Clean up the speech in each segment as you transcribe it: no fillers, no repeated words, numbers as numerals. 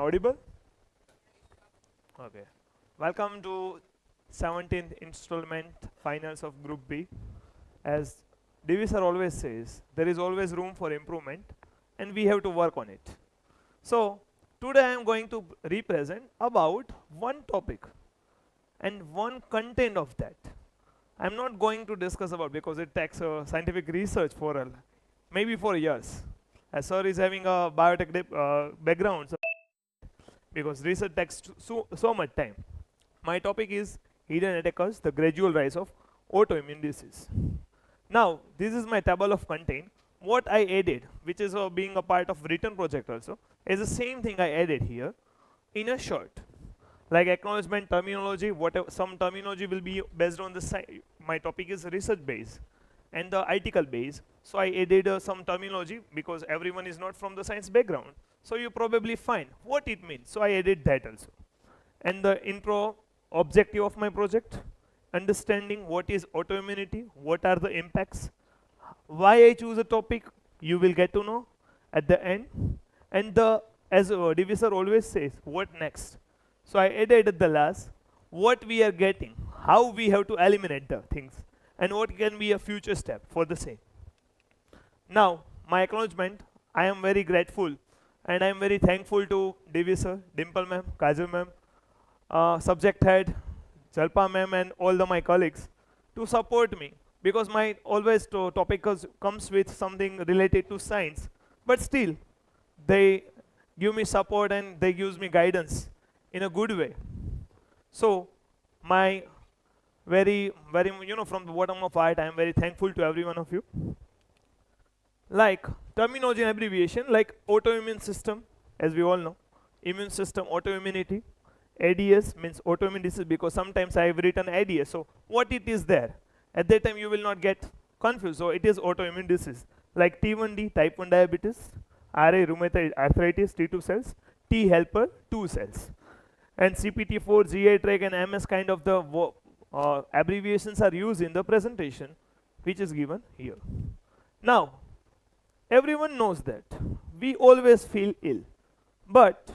audible? Okay. Welcome to 17th installment finals of Group B. As Divi sir always says, there is always room for improvement and we have to work on it. So today I am going to represent about one topic and one content of that. I am not going to discuss about because it takes scientific research for maybe for years. As sir is having a biotech background, so because research takes so much time. My topic is hidden attackers, the gradual rise of autoimmune disease. Now, this is my table of content. What I added, which is being a part of written project also, is the same thing I added here in a short. Like acknowledgement terminology, whatever some terminology will be based on the my topic is research based and the article based. So I added some terminology because everyone is not from the science background. So you probably find what it means. So I added that also. And the intro objective of my project, understanding what is autoimmunity, what are the impacts, why I choose a topic, you will get to know at the end. And as Divi sir always says, what next? So I added at the last, what we are getting, how we have to eliminate the things, and what can be a future step for the same. Now, my acknowledgement, I am very grateful and I am very thankful to Divi sir, Dimple ma'am, Kajal ma'am, subject head, Jalpa ma'am and all my colleagues to support me because my always topic comes with something related to science, but still they give me support and they give me guidance in a good way. So my very from the bottom of heart I am very thankful to every one of you. Like terminology and abbreviation, like autoimmune system, as we all know, immune system, autoimmunity. ADS means autoimmune disease because sometimes I have written ADS. So what it is there? At that time you will not get confused. So it is autoimmune disease. Like T1D, type 1 diabetes, RA, rheumatoid arthritis, T2 cells, T helper, 2 cells. And CPT4, GI tract and MS kind of the abbreviations are used in the presentation which is given here. Now, everyone knows that we always feel ill, but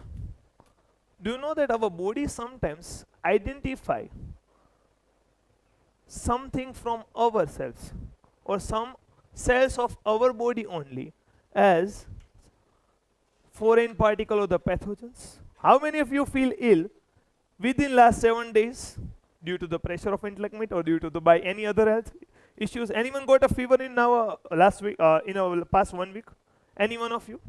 do you know that our body sometimes identify something from ourselves or some cells of our body only as foreign particle or the pathogens? How many of you feel ill within last 7 days due to the pressure of intellect meet or due to the by any other health issues? Anyone got a fever in our last week, in our past 1 week? Any one of you?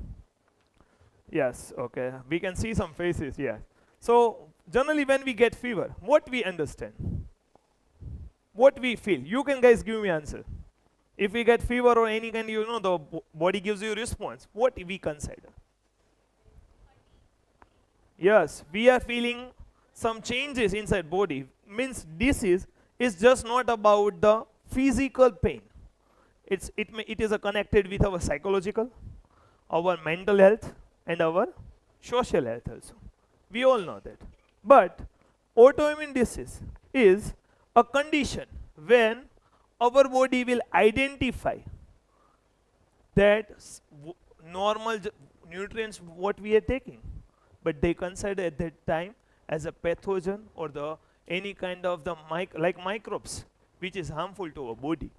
Yes, okay. We can see some faces, yeah. So generally when we get fever, what we understand? What we feel? You can guys give me answer. If we get fever or any kind, the body gives you response. What we consider? Yes, we are feeling some changes inside body. Means disease is just not about the physical pain. It is connected with our psychological, our mental health and our social health also. We all know that. But autoimmune disease is a condition when our body will identify that normal nutrients what we are taking, but they consider at that time as a pathogen or the any kind of the like microbes which is harmful to our body.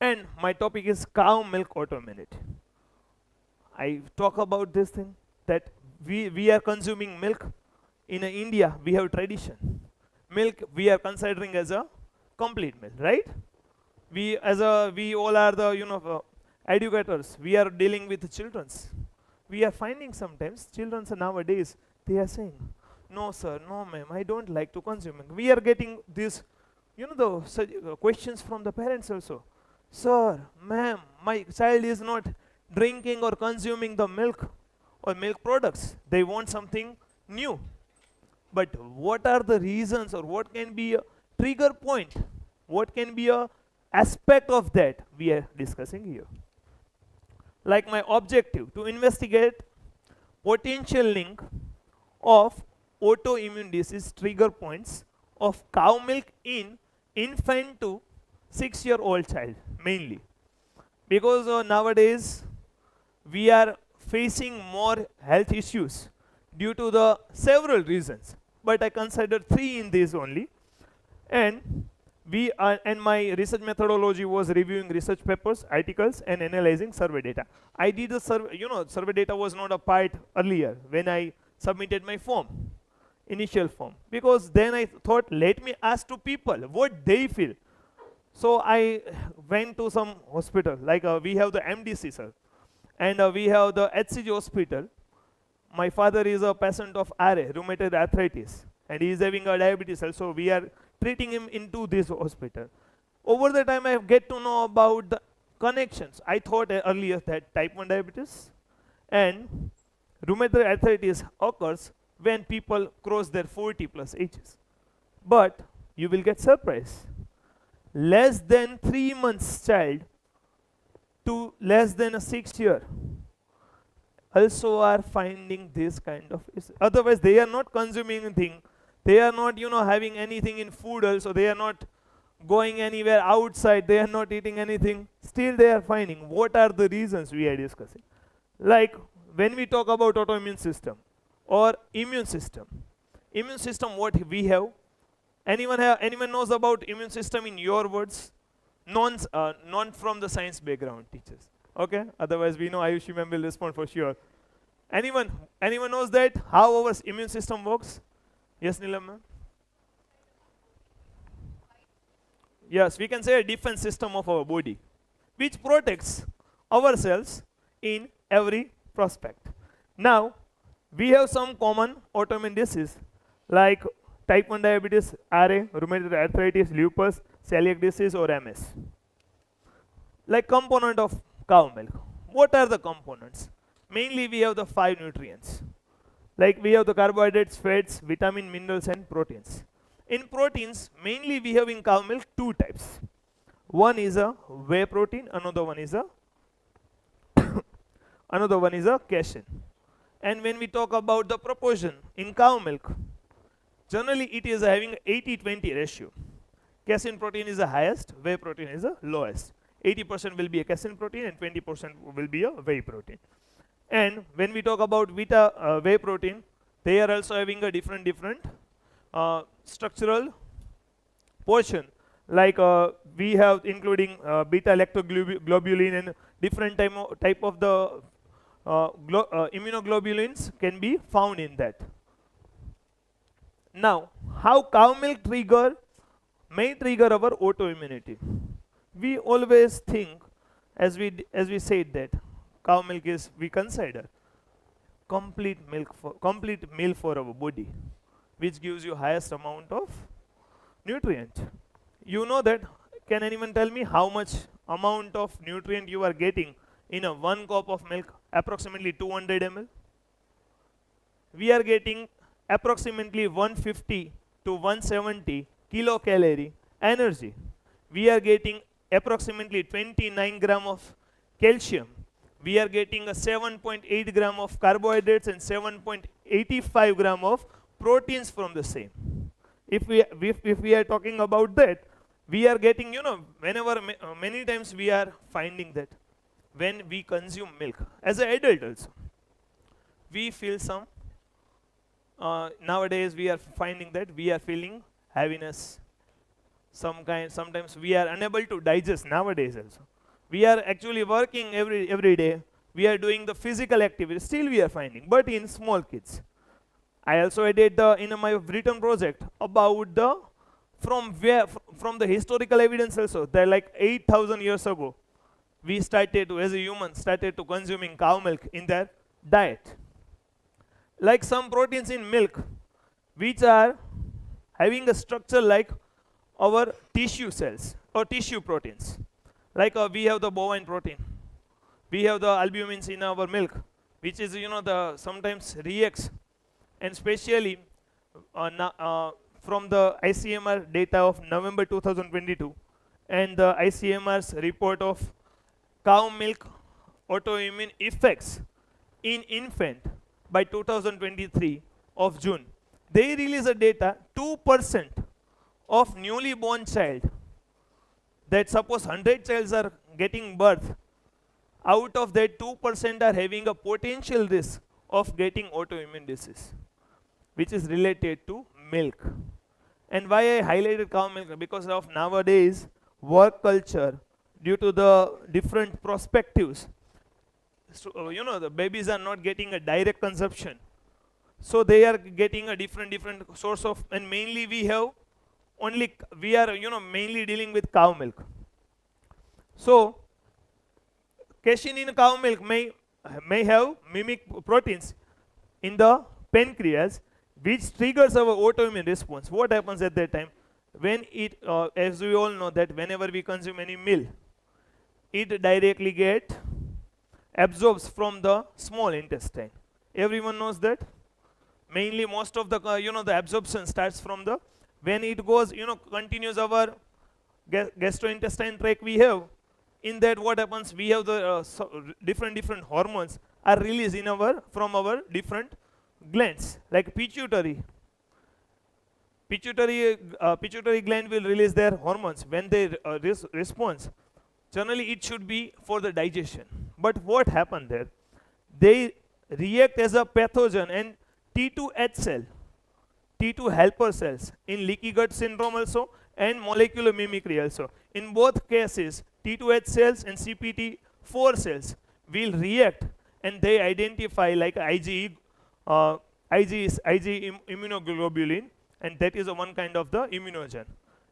And my topic is cow milk autoimmunity. I talk about this thing that we are consuming milk. In India, we have tradition. Milk we are considering as a complete milk, right? We all are the educators. We are dealing with childrens. We are finding sometimes children nowadays they are saying, no sir, no ma'am, I don't like to consume milk. We are getting this, the questions from the parents also. Sir, ma'am, my child is not drinking or consuming the milk or milk products. They want something new. But what are the reasons or what can be a trigger point? What can be a aspect of that we are discussing here? Like my objective to investigate potential link of autoimmune disease trigger points of cow milk in infant to 6-year-old child mainly. Because nowadays we are facing more health issues due to the several reasons, but I considered 3 in this only. And and my research methodology was reviewing research papers, articles, and analyzing survey data. I did the survey, survey data was not a part earlier when I submitted my form, initial form, because then I thought, let me ask to people what they feel. So I went to some hospital, like we have the MDC, sir, and we have the HCG hospital. My father is a patient of RA, rheumatoid arthritis, and he is having a diabetes also. We are treating him into this hospital. Over the time, I get to know about the connections. I thought earlier that type 1 diabetes and rheumatoid arthritis occurs when people cross their 40 plus ages. But you will get surprised. Less than 3 months child to less than a 6 year also are finding this kind of issue. Otherwise, they are not consuming anything. They are not, having anything in food also. They are not going anywhere outside. They are not eating anything. Still, they are finding. What are the reasons we are discussing? Like, when we talk about autoimmune system or immune system, what we have? Anyone knows about immune system in your words? Non from the science background teachers. Okay? Otherwise, we know Ayushi ma'am will respond for sure. Anyone knows that how our immune system works? Yes, Neelam ma'am? Yes, we can say a defense system of our body, which protects ourselves in every prospect. Now, we have some common autoimmune disease like type 1 diabetes, RA, rheumatoid arthritis, lupus, celiac disease, or MS. Like component of cow milk. What are the components? Mainly we have the 5 nutrients. Like we have the carbohydrates, fats, vitamin, minerals, and proteins. In proteins, mainly we have in cow milk 2 types. One is a whey protein, another one is a casein. And when we talk about the proportion in cow milk, generally it is having 80-20 ratio. Casein protein is the highest, whey protein is the lowest. 80% will be a casein protein and 20% will be a whey protein. And when we talk about whey protein, they are also having a different structural portion. Like we have including beta lactoglobulin and different type of the immunoglobulins can be found in that. Now, how cow milk may trigger our autoimmunity? We always think, as we said, that cow milk is, we consider complete meal for our body, which gives you highest amount of nutrient. You know that. Can anyone tell me how much amount of nutrient you are getting in a 1 cup of milk? Approximately 200 ml. We are getting approximately 150 to 170 kilocalorie energy. We are getting approximately 29 gram of calcium. We are getting a 7.8 gram of carbohydrates and 7.85 gram of proteins from the same. If we are talking about that, we are getting, many times we are finding that when we consume milk, as an adult also, we feel some, nowadays we are finding that we are feeling heaviness, sometimes we are unable to digest nowadays also. We are actually working every day, we are doing the physical activity, still we are finding, but in small kids. I also added in my written project about from the historical evidence also, that like 8,000 years ago, we started to, as a human, started to consuming cow milk in their diet. Like some proteins in milk, which are having a structure like our tissue cells or tissue proteins. Like we have the bovine protein, we have the albumins in our milk, which is sometimes reacts, and especially from the ICMR data of November 2022 and the ICMR's report of cow milk autoimmune effects in infant by 2023 of June, they release a data 2% of newly born child, that suppose 100 childs are getting birth, out of that 2% are having a potential risk of getting autoimmune disease, which is related to milk. And why I highlighted cow milk? Because of nowadays work culture, due to the different perspectives. So, the babies are not getting a direct consumption. So they are getting a different source of, and mainly we are, mainly dealing with cow milk. So casein in cow milk may have mimic proteins in the pancreas, which triggers our autoimmune response. What happens at that time? When it, as we all know, that whenever we consume any meal, it directly get absorbs from the small intestine. Everyone knows that. Mainly, most of the the absorption starts from the, when it goes, continues our gastrointestinal tract we have. In that, what happens? We have the different hormones are released in from our different glands, like pituitary. Pituitary gland will release their hormones when they respond. Generally, it should be for the digestion. But what happened there? They react as a pathogen, and T2H cell, T2 helper cells in leaky gut syndrome also, and molecular mimicry also. In both cases, T2H cells and CPT4 cells will react, and they identify like IgE, IgE immunoglobulin, and that is one kind of the immunogen.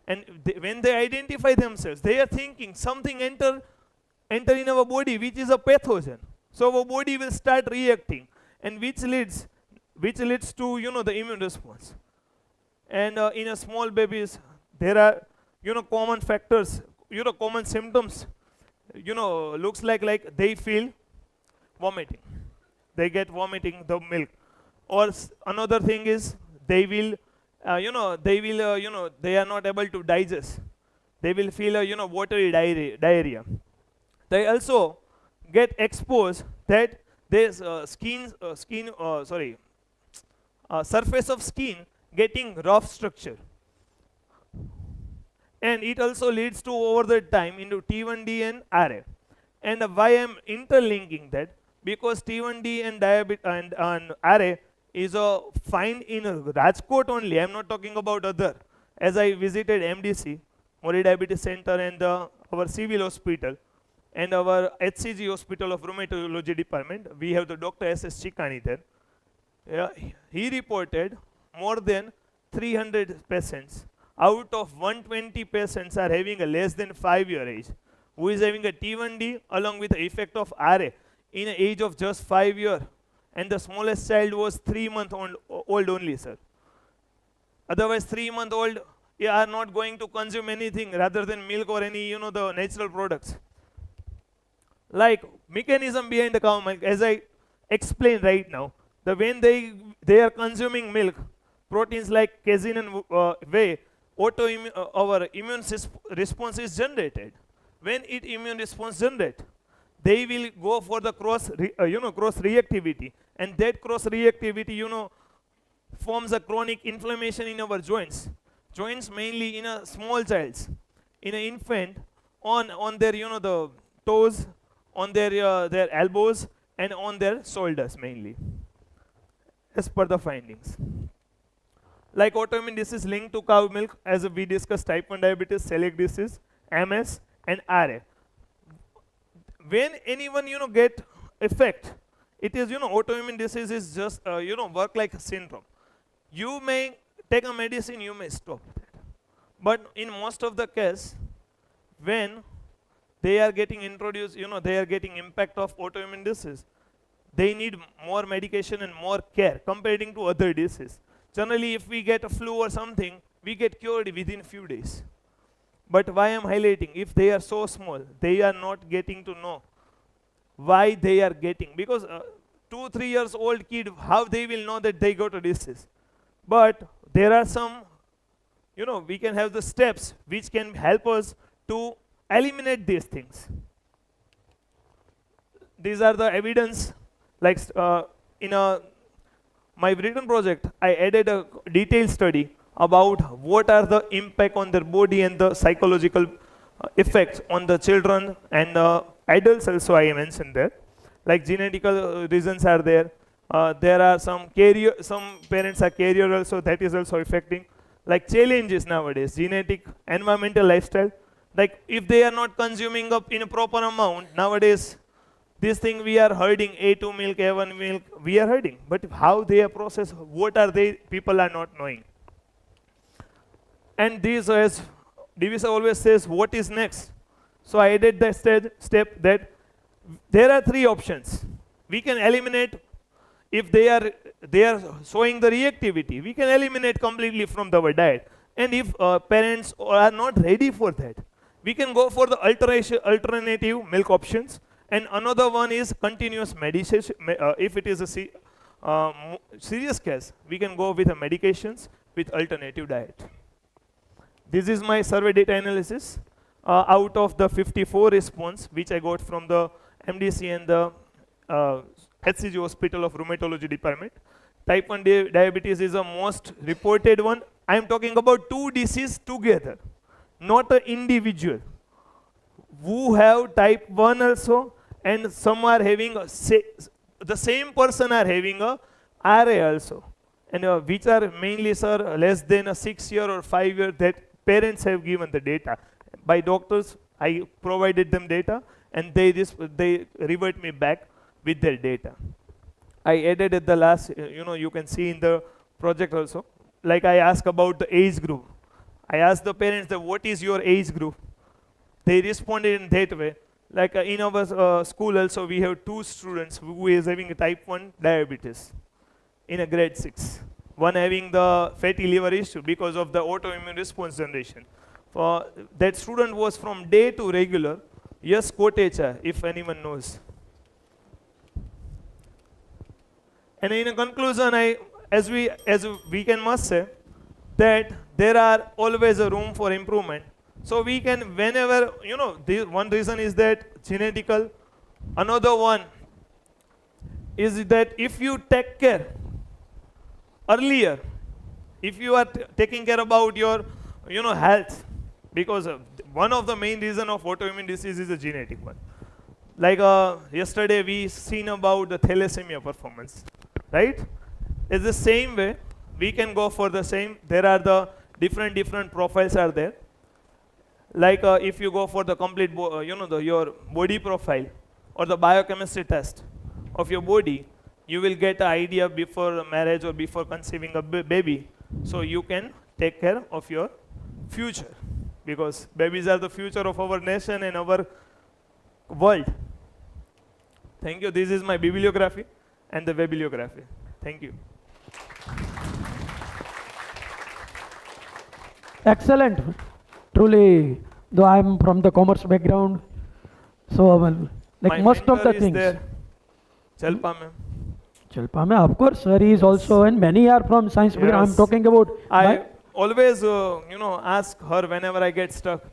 And when they identify themselves, they are thinking something enter in our body which is a pathogen. So our body will start reacting, and which leads to the immune response. And in a small babies, there are common factors, common symptoms. Looks like they feel vomiting. They get vomiting the milk. Or another thing is they will they are not able to digest. They will feel watery diarrhea. They also get exposed that there's surface of skin getting rough structure, and it also leads to over the time into T1D and RA. And why I'm interlinking that? Because T1D and and RA is a find in Rajkot only. I'm not talking about other. As I visited MDC, Mori Diabetes Center, and our civil hospital, and our HCG hospital of rheumatology department, we have the Dr. S.S. Chikani there. He reported more than 300 patients. Out of 120 patients are having a less than 5-year age, who is having a T1D along with the effect of RA in an age of just 5 years. And the smallest child was 3 months old only, sir. Otherwise, 3-month old are not going to consume anything rather than milk or any, the natural products. Like mechanism behind the cow milk, as I explained right now, when they are consuming milk, proteins like casein and whey, our immune response is generated. When immune response generates, they will go for the cross reactivity, and that cross reactivity forms a chronic inflammation in our joints mainly in a small child's, in an infant, on their the toes, on their elbows, and on their shoulders mainly, as per the findings. Like autoimmune disease linked to cow milk, as we discussed, type 1 diabetes, celiac disease, MS, and RA. When anyone get effect, it is autoimmune disease is just work like a syndrome. You may take a medicine, you may stop that. But in most of the case, when they are getting introduced, they are getting impact of autoimmune disease, they need more medication and more care comparing to other diseases. Generally, if we get a flu or something, we get cured within few days. But why I'm highlighting, if they are so small, they are not getting to know why they are getting. Because 2-3 years old kid, how they will know that they got a disease? But there are some, we can have the steps which can help us to eliminate these things. These are the evidence. Like in my written project, I added a detailed study about what are the impact on their body and the psychological effects on the children and the adults also I mentioned there. Like genetical reasons are there, There are some parents are carrier also, that is also affecting. Like challenges nowadays, genetic, environmental, lifestyle. Like if they are not consuming up in a proper amount, nowadays, this thing we are herding, A2 milk, A1 milk, we are herding. But how they are processed, what are they, people are not knowing. And this, as Divisa always says, what is next? So I added that step that there are three options. We can eliminate, if they are showing the reactivity, we can eliminate completely from our diet. And if parents are not ready for that, we can go for the alternative milk options. And another one is continuous medication. If it is a serious case, we can go with the medications with alternative diet. This is my survey data analysis. Out of the 54 response, which I got from the MDC and the HCG Hospital of Rheumatology Department. Type 1 diabetes is the most reported one. I am talking about two diseases together, not an individual. Who have type 1 also, and some are having, the same person are having a RA also. And which are mainly, sir, less than a 6 year or 5 year, that parents have given the data. By doctors, I provided them data, and they revert me back with their data. I added at the last, you can see in the project also, like I asked about the age group. I asked the parents that what is your age group? They responded in that way. Like in our school also, we have 2 students who is having a type 1 diabetes in a grade 6. One having the fatty liver issue because of the autoimmune response generation. That student was from day to regular. Yes, Kotecha, if anyone knows. And in a conclusion, as we can must say that there are always a room for improvement. So we can, whenever, one reason is that genetical. Another one is that if you take care earlier, if you are taking care about your, health, because one of the main reason of autoimmune disease is a genetic one. Like yesterday we seen about the thalassemia performance, right? It's the same way, we can go for the same. There are the different profiles are there. Like if you go for the complete, your body profile or the biochemistry test of your body, you will get an idea before marriage or before conceiving a baby. So you can take care of your future, because babies are the future of our nation and our world. Thank you. This is my bibliography and the bibliography. Thank you. Excellent. Truly, though I am from the commerce background, so like my most of the is things. There. Chalpa ma'am. Chalpa ma'am, of course, sir, he is also, and many are from science background. I am talking about. I always, ask her whenever I get stuck.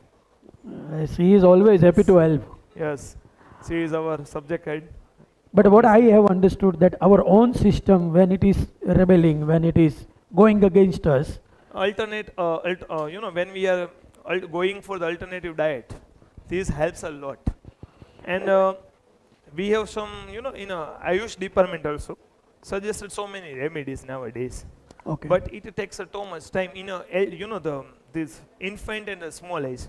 She is always happy to help. Yes, she is our subject head. But what I have understood that our own system, when it is rebelling, when it is going against us, when we are going for the alternative diet, this helps a lot. And we have some, in Ayush department also, suggested so many remedies nowadays. Okay. But it takes so much time, this infant and the small age.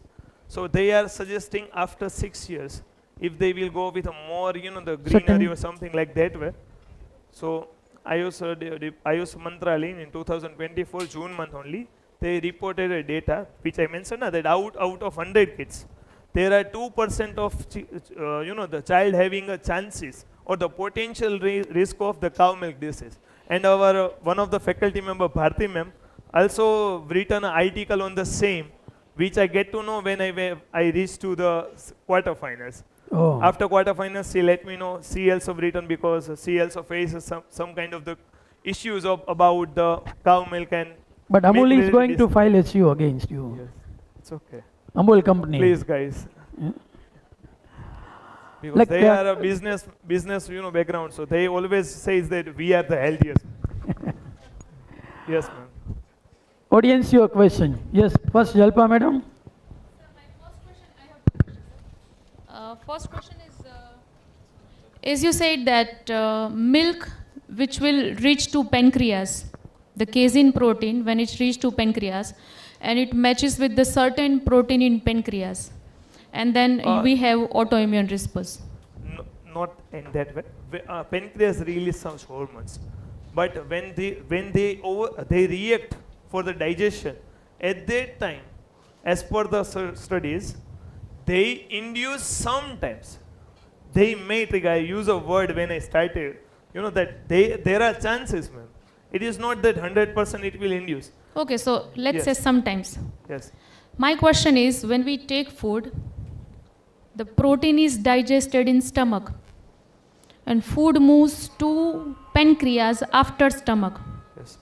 So they are suggesting after 6 years, if they will go with a more, the greenery or something like that way. So Ayush Mantralaya in 2024 June month only, they reported a data which I mentioned that out of 100 kids, there are 2% of the child having a chances or the potential risk of the cow milk disease. And our one of the faculty member Bharti ma'am also written an article on the same, which I get to know when I reached to the quarterfinals. Oh. After quarterfinals, she let me know she also written, because she also faces some kind of the issues about the cow milk and. But Amul is going to file SU against you. Yes, it's okay. Amul company. Please, guys. Yeah. Because like they are a business, background, so they always says that we are the healthiest. Yes, ma'am. Audience, your question. Yes, first Jalpa madam. First question is you said that milk which will reach to pancreas, the casein protein, when it reaches to pancreas, and it matches with the certain protein in pancreas, and then we have autoimmune response. Not in that way. Pancreas release some hormones, but when they react for the digestion, at that time, as per the studies, they induce sometimes. They may trigger. I use a word when I started. That there are chances, ma'am. It is not that 100% it will induce. Okay, so let's say Yes. sometimes. Yes. My question is, when we take food, the protein is digested in stomach, and food moves to pancreas after stomach. Yes.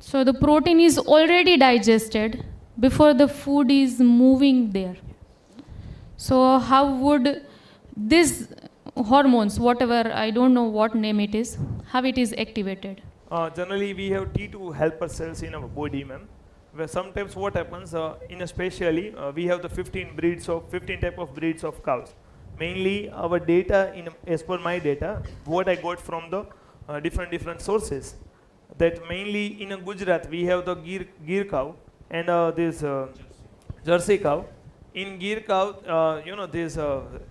So the protein is already digested before the food is moving there. So how would this hormones, whatever, I don't know what name it is, how it is activated? Generally, we have T2 helper cells in our body, ma'am. Where sometimes what happens, especially, we have the 15 type of breeds of cows. Mainly, our data, as per my data, what I got from the different sources, that mainly in Gujarat we have the Gir cow and this Jersey cow. In Gir cow, this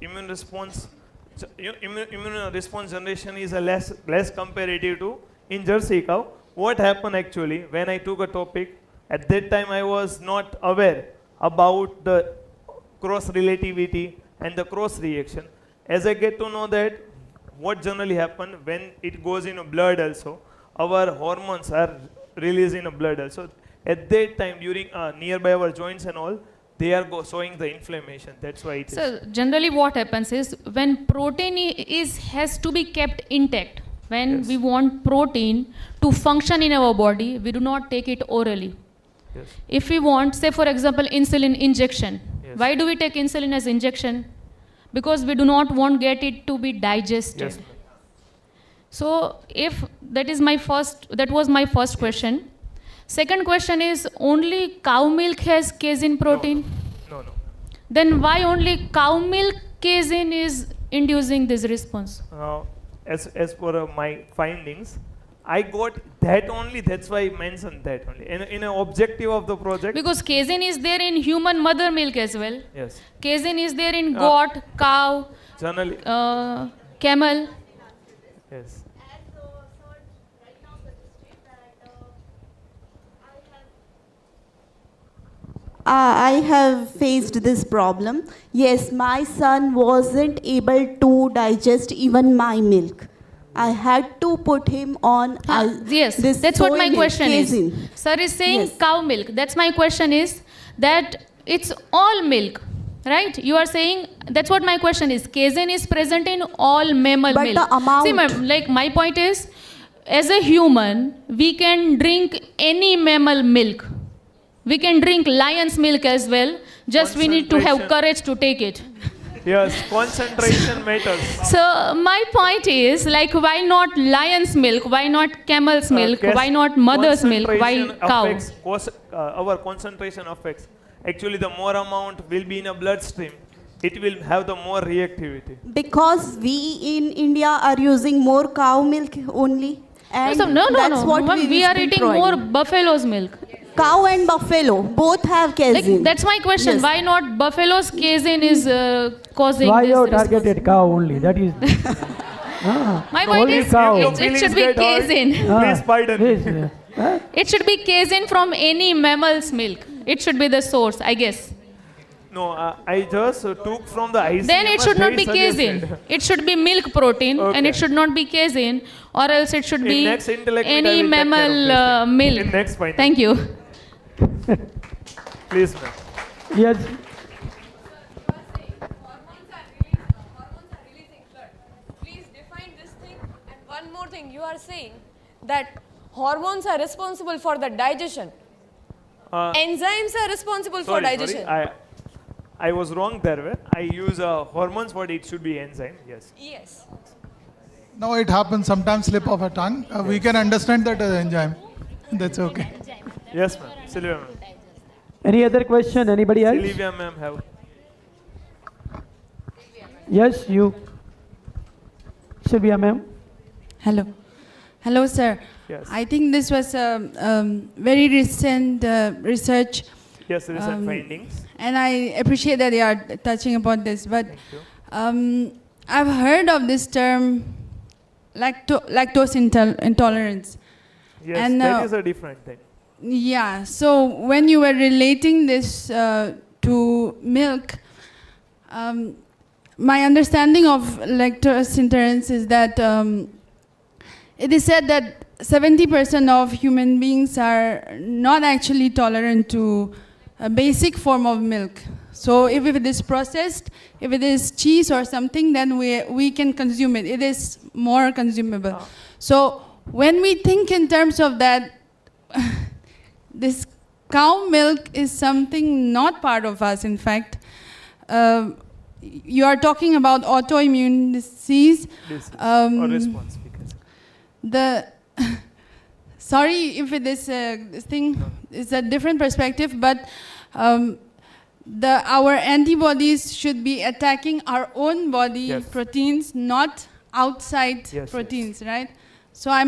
immune response generation is a less comparative to in Jersey cow. What happened actually when I took a topic? At that time, I was not aware about the cross relativity and the cross reaction. As I get to know that what generally happen when it goes in blood also, our hormones are released in blood also. At that time, during nearby our joints and all, they are showing the inflammation. That's why it is. So generally what happens is, when protein has to be kept intact, when Yes. we want protein to function in our body, we do not take it orally. Yes. If we want, say for example, insulin injection, Yes. why do we take insulin as injection? Because we do not want get it to be digested. Yes. So if that was my first question. Second question is, only cow milk has casein protein? No. Then why only cow milk casein is inducing this response? As per my findings, I got that only. That's why I mentioned that only. In an objective of the project. Because casein is there in human mother milk as well. Yes. Casein is there in goat, cow, Generally. camel. Yes. I have faced this problem. Yes, my son wasn't able to digest even my milk. I had to put him on Yes, this that's what soy my milk, question casein. is. Sir is saying Yes. cow milk. That's my question is that it's all milk, right? You are saying, that's what my question is. Casein is present in all mammal But milk. the amount- See, ma'am, like my point is, as a human, we can drink any mammal milk. We can drink lion's milk as well. Just we need to have Concentration. courage to take it. Yes. Concentration matters. So my point is, like, why not lion's milk? Why not camel's milk? Why not mother's milk? Why cow? Our concentration affects. Actually, the more amount will be in a bloodstream, it will have the more reactivity. Because we in India are using more cow milk only. And No. that's what Ma'am, we are eating more buffalo's milk. Cow and buffalo both have Like, casein. that's my question. Yes. Why not buffalo's casein is causing Why this you have response? targeted cow only? That is. My point only is, cow. it should be casein. Please pardon me. Yes. It should be casein from any mammal's milk. It should be the source, I guess. No, I just took from the ICMR. Then it should not they be casein. suggested. It should be milk protein, and Okay. it should not be casein, or else it should In be next intellect meet, I any will take care of mammal this thing. milk. In next finding. Thank you. Please, ma'am. Yes. Hormones are releasing blood. Please define this thing. And one more thing, you are saying that hormones are responsible for the digestion. Enzymes are responsible for digestion. I was wrong there. Way. I use hormones, but it should be enzyme. Yes. Yes. No, it happens sometimes slip of a tongue. We can understand that as enzyme. That's okay. Yes, ma'am. Sylvia, ma'am. Any other question? Anybody else? Sylvia, ma'am, have. Yes, you. Sylvia, ma'am. Hello. Hello, sir. Yes. I think this was a very recent research, Yes, recent um, findings. and I appreciate that you are touching upon this. But Thank you. I've heard of this term, lactose intolerance. Yes, and, that is a different thing. Yeah. So when you were relating this to milk, my understanding of lactose intolerance is that it is said that 70% of human beings are not actually tolerant to a basic form of milk. So if it is processed, if it is cheese or something, then we can consume it. It is more consumable. Ah. So when we think in terms of that, this cow milk is something not part of us, in fact. You are talking about autoimmune disease. This or response, because The sorry if it is this thing is a different perspective, but our antibodies should be attacking our own body Yes. proteins, not outside Yes, proteins, right? So I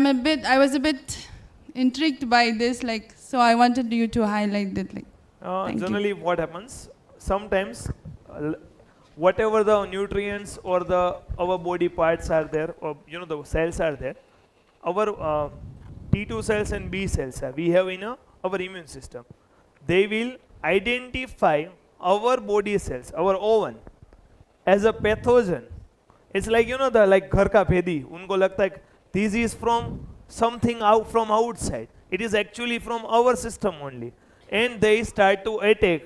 was a bit intrigued by this, so I wanted you to highlight that, Thank you. generally what happens, sometimes whatever the nutrients or our body parts are there, or the cells are there, our T2 cells and B cells we have in our immune system. They will identify our body cells, our own, as a pathogen. It's like the like घर का भेदी, उनको लगता है this is from something out from outside. It is actually from our system only, and they start to attack.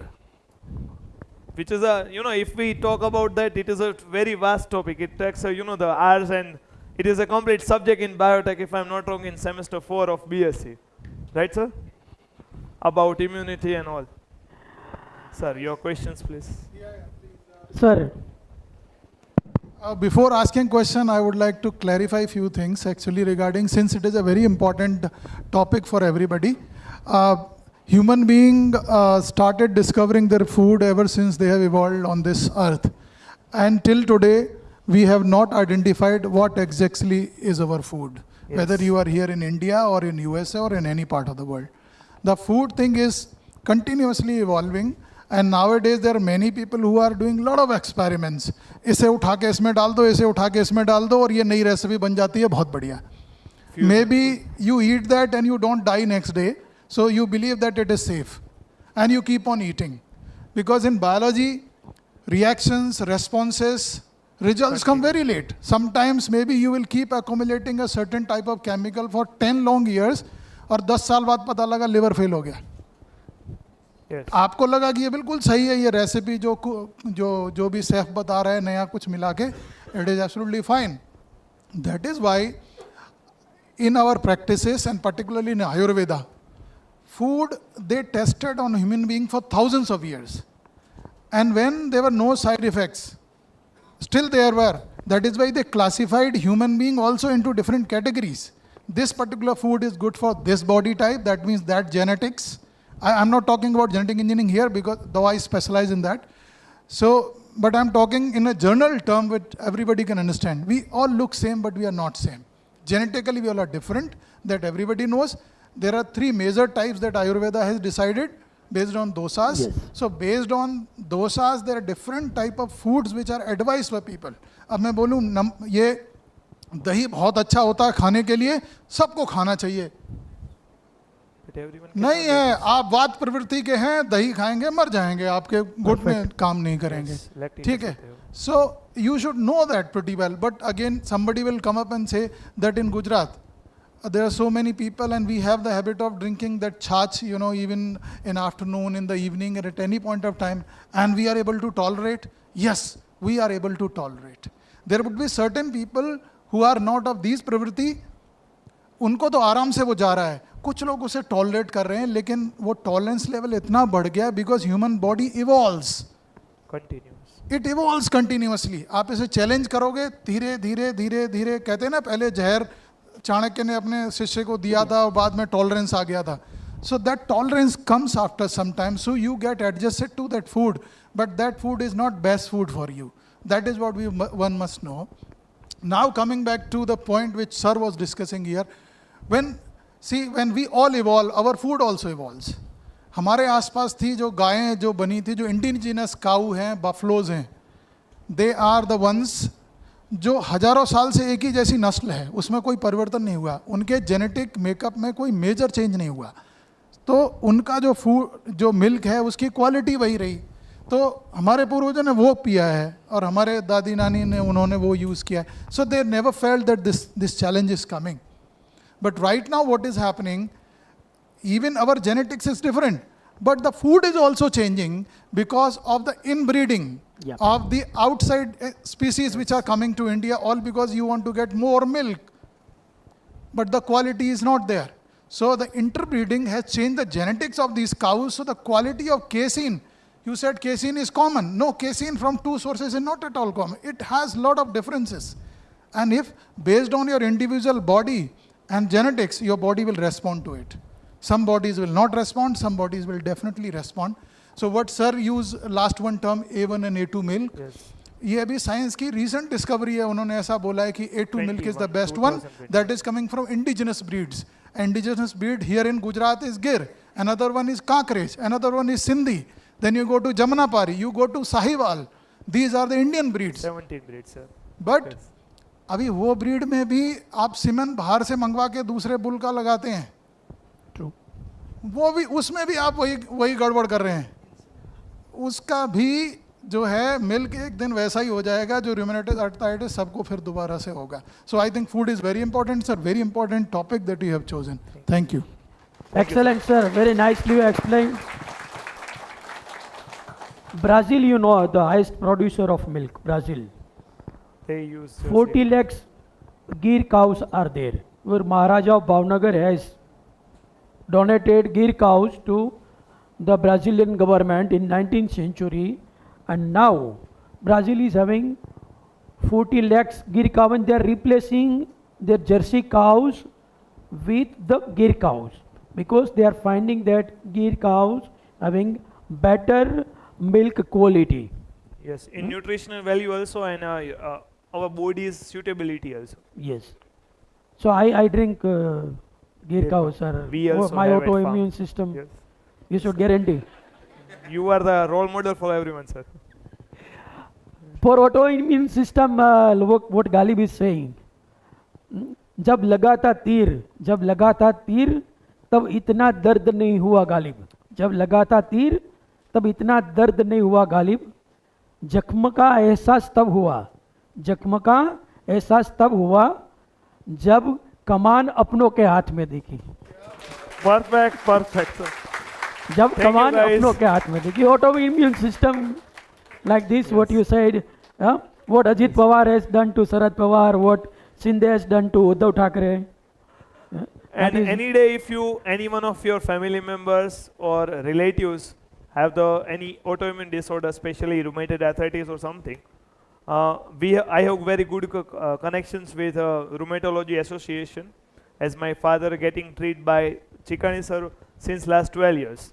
Which is if we talk about that, it is a very vast topic. It takes the hours, and it is a complete subject in biotech, if I'm not wrong, in semester 4 of BSc. Right, sir? About immunity and all. Sir, your questions, please. Sir, Before asking question, I would like to clarify a few things actually regarding, since it is a very important topic for everybody. Human being started discovering their food ever since they have evolved on this earth. And till today, we have not identified what exactly is our food. Yes. Whether you are here in India or in USA or in any part of the world. The food thing is continuously evolving. And nowadays there are many people who are doing lot of experiments. इसे उठा के इसमें डाल दो, इसे उठा के इसमें डाल दो और ये नई रेसिपी बन जाती है, बहुत बढ़िया. Maybe you eat that and you don't die next day, so you believe that it is safe, and you keep on eating, because in biology, reactions, responses, results come very late. Sometimes maybe you will keep accumulating a certain type of chemical for 10 long years, और 10 साल बाद पता लगा liver fail हो गया. Yes. आपको लगा कि ये बिल्कुल सही है, ये रेसिपी जो भी शेफ बता रहा है नया कुछ मिला के, it is absolutely fine. That is why in our practices, and particularly in Ayurveda, food they tested on human being for thousands of years, and when there were no side effects, still there were. That is why they classified human being also into different categories. This particular food is good for this body type, that means that genetics. I'm not talking about genetic engineering here, because though I specialize in that. So, but I'm talking in a general term which everybody can understand. We all look same, but we are not same. Genetically, we all are different, that everybody knows. There are 3 major types that Ayurveda has decided based on dosas. Yes. So based on dosas, there are different type of foods which are advised for people. अब मैं बोलूँ ये दही बहुत अच्छा होता है खाने के लिए, सबको खाना चाहिए. नहीं है, आप वात प्रवृत्ति के हैं, दही खाएंगे मर जाएंगे, आपके गुट में काम नहीं करेंगे. ठीक है. So you should know that pretty well. But again, somebody will come up and say that in Gujarat, there are so many people and we have the habit of drinking that chach, even in afternoon, in the evening, and at any point of time, and we are able to tolerate. Yes, we are able to tolerate. There would be certain people who are not of these pravritti, उनको तो आराम से वो जा रहा है. कुछ लोग उसे टॉलरेट कर रहे हैं, लेकिन वो टॉलरेंस लेवल इतना बढ़ गया because human body evolves. It evolves continuously. आप इसे चैलेंज करोगे, धीरे धीरे धीरे धीरे, कहते हैं ना, पहले जहर चाणक्य ने अपने शिष्य को दिया था और बाद में टॉलरेंस आ गया था. So that tolerance comes after some time, so you get adjusted to that food, but that food is not best food for you. That is what one must know. Now coming back to the point which sir was discussing here, when we all evolve, our food also evolves. हमारे आसपास थी जो गायें जो बनी थी, जो indigenous काऊ हैं, बफलोज हैं, दे आर द वंस जो हजारों साल से एक ही जैसी नस्ल है, उसमें कोई परिवर्तन नहीं हुआ, उनके जेनेटिक मेकअप में कोई मेजर चेंज नहीं हुआ, तो उनका जो फूड जो मिल्क है उसकी क्वालिटी वही रही। तो हमारे पूर्वजों ने वो पिया है और हमारे दादी नानी ने उन्होंने वो यूज़ किया है। So they never felt that this challenge is coming. But right now what is happening, even our genetics is different, but the food is also changing because of the inbreeding of the outside species which are coming to India, all because you want to get more milk, but the quality is not there. So the interbreeding has changed the genetics of these cows. So the quality of casein, you said casein is common. No, casein from two sources is not at all common. It has lot of differences, and if based on your individual body and genetics, your body will respond to it. Some bodies will not respond, some bodies will definitely respond. So what sir used last one term A1 and A2 milk, ये अभी science की recent discovery है, उन्होंने ऐसा बोला है कि A2 milk is the best one, that is coming from indigenous breeds. Indigenous breed here in Gujarat is Gir, another one is Kakraj, another one is Sindhi. Then you go to Jamunapari, you go to Sahiwal. These are the Indian breeds. 17 breeds, sir. But अभी वो breed में भी आप cement बाहर से मंगवा के दूसरे बुल का लगाते हैं, वो भी उसमें भी आप वही गड़बड़ कर रहे हैं, उसका भी जो है मिल्क एक दिन वैसा ही हो जाएगा जो रूमेटाइटिस आर्थराइटिस सबको फिर दोबारा से होगा. So I think food is very important sir, very important topic that you have chosen. Thank you. Excellent, sir. Very nicely you explained. Brazil, you know, the highest producer of milk, Brazil. They use 40 lakhs Gir cows are there. Where Maharaja of Bhavnagar has donated Gir cows to the Brazilian government in 19th century, and now Brazil is having 40 lakhs Gir cows, and they are replacing their Jersey cows with the Gir cows because they are finding that Gir cows having better milk quality. Yes, in nutritional value also, and our body's suitability also. Yes. So I drink Gir cows, sir. We also My have at farm. autoimmune system, Yes. you should guarantee. You are the role model for everyone, sir. For autoimmune system, what Galib is saying, जब लगा था तीर तब इतना दर्द नहीं हुआ गालिब. जब लगा था तीर तब इतना दर्द नहीं हुआ गालिब. जख्म का एहसास तब हुआ जब कमान अपनों के हाथ में देखी. Perfect, sir. जब Thank कमान you, guys. अपनों के हाथ में देखी. Autoimmune system like this, what you said, what Ajit Pawar has done to Sharad Pawar, what Shinde has done to Uddhav Thackeray. And any day, if any one of your family members or relatives have any autoimmune disorder, especially rheumatoid arthritis or something, I have very good connections with Rheumatology Association, as my father getting treated by Chikani sir since last 12 years.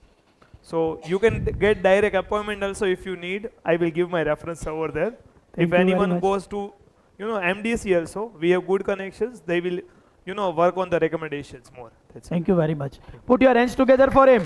So you can get direct appointment also if you need. I will give my reference over there. Thank If you very anyone much. goes to MDC also, we have good connections. They will work on the recommendations more. That's it. Thank you very much. Put your hands together for him.